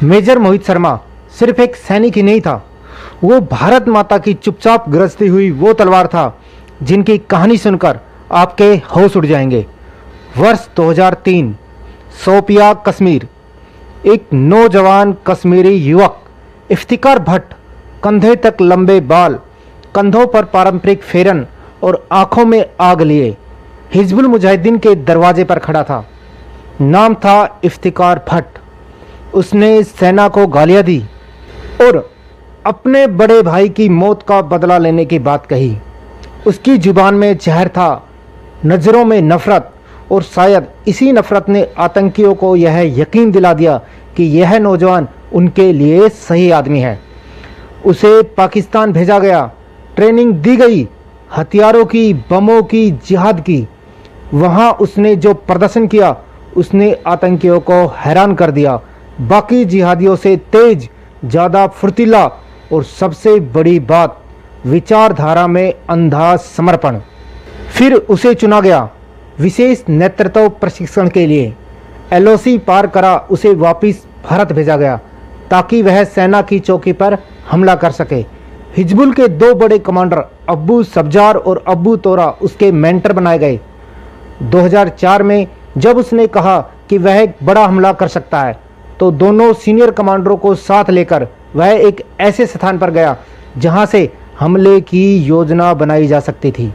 Major Mohit Sharma सिर्फ एक सैनिक ही नहीं था, वो भारत माता की चुपचाप गरजती हुई वो तलवार था जिनकी कहानी सुनकर आपके होश उड़ जाएंगे। वर्ष 2003, शोपिया कश्मीर। एक नौजवान कश्मीरी युवक इफ्तिकार भट्ट, कंधे तक लंबे बाल, कंधों पर पारंपरिक फेरन और आंखों में आग लिए हिजबुल मुजाहिदीन के दरवाजे पर खड़ा था। नाम था इफ्तिकार भट्ट। उसने सेना को गालियां दी और अपने बड़े भाई की मौत का बदला लेने की बात कही। उसकी जुबान में जहर था, नज़रों में नफरत, और शायद इसी नफरत ने आतंकियों को यह यकीन दिला दिया कि यह नौजवान उनके लिए सही आदमी है। उसे पाकिस्तान भेजा गया, ट्रेनिंग दी गई, हथियारों की, बमों की, जिहाद की। वहाँ उसने जो प्रदर्शन किया उसने आतंकियों को हैरान कर दिया। बाकी जिहादियों से तेज, ज़्यादा फुर्तीला और सबसे बड़ी बात, विचारधारा में अंधा समर्पण। फिर उसे चुना गया विशेष नेतृत्व प्रशिक्षण के लिए। एलओसी पार करा उसे वापस भारत भेजा गया ताकि वह सेना की चौकी पर हमला कर सके। हिजबुल के दो बड़े कमांडर अब्बू सब्जार और अब्बू तोरा उसके मेंटर बनाए गए। 2004 में जब उसने कहा कि वह एक बड़ा हमला कर सकता है तो दोनों सीनियर कमांडरों को साथ लेकर वह एक ऐसे स्थान पर गया जहां से हमले की योजना बनाई जा सकती थी।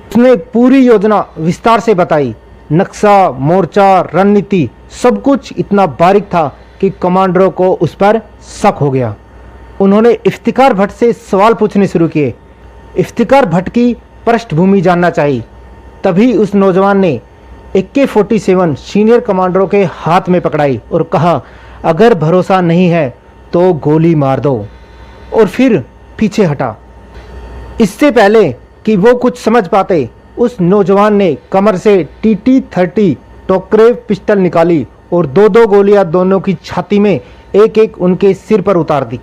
उसने पूरी योजना विस्तार से बताई। नक्शा, मोर्चा, रणनीति, सब कुछ इतना बारीक था कि कमांडरों को उस पर शक हो गया। उन्होंने इफ्तिकार भट्ट से सवाल पूछने शुरू किए। इफ्तिकार भट्ट की पृष्ठभूमि जानना चाहिए। तभी उस नौजवान ने AK-47 सीनियर कमांडरों के हाथ में पकड़ाई और कहा, अगर भरोसा नहीं है तो गोली मार दो, और फिर पीछे हटा। इससे पहले कि वो कुछ समझ पाते, उस नौजवान ने कमर से TT-30 टोकरेव पिस्टल निकाली और दो गोलियां दोनों की छाती में एक एक उनके सिर पर उतार दी।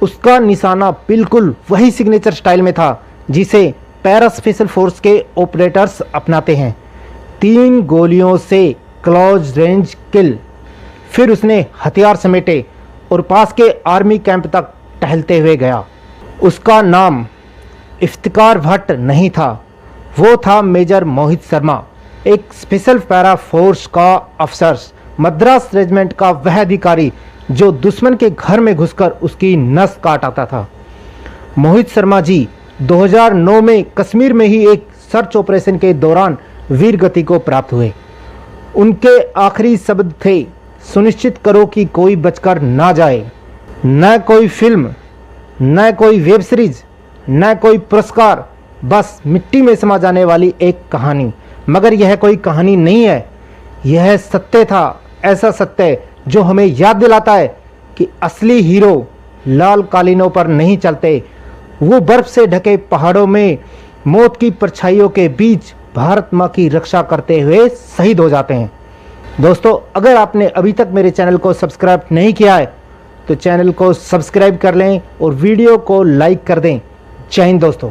उसका निशाना बिल्कुल वही सिग्नेचर स्टाइल में था जिसे पैरा स्पेशल फोर्स के ऑपरेटर्स अपनाते हैं। 3 गोलियों से क्लोज रेंज किल। फिर उसने हथियार समेटे और पास के आर्मी कैंप तक टहलते हुए गया। उसका नाम इफ्तिकार भट्ट नहीं था, वो था मेजर मोहित शर्मा, एक स्पेशल पैरा फोर्स का अफसर, मद्रास रेजिमेंट का वह अधिकारी जो दुश्मन के घर में घुसकर उसकी नस काट आता था। मोहित शर्मा जी 2009 में कश्मीर में ही एक सर्च ऑपरेशन के दौरान वीर गति को प्राप्त हुए। उनके आखिरी शब्द थे, सुनिश्चित करो कि कोई बचकर ना जाए। न कोई फिल्म, न कोई वेब सीरीज, न कोई पुरस्कार, बस मिट्टी में समा जाने वाली एक कहानी। मगर यह कोई कहानी नहीं है, यह सत्य था, ऐसा सत्य जो हमें याद दिलाता है कि असली हीरो लाल कालीनों पर नहीं चलते, वो बर्फ से ढके पहाड़ों में मौत की परछाइयों के बीच भारत माँ की रक्षा करते हुए शहीद हो जाते हैं। दोस्तों, अगर आपने अभी तक मेरे चैनल को सब्सक्राइब नहीं किया है तो चैनल को सब्सक्राइब कर लें और वीडियो को लाइक कर दें। जय हिंद दोस्तों।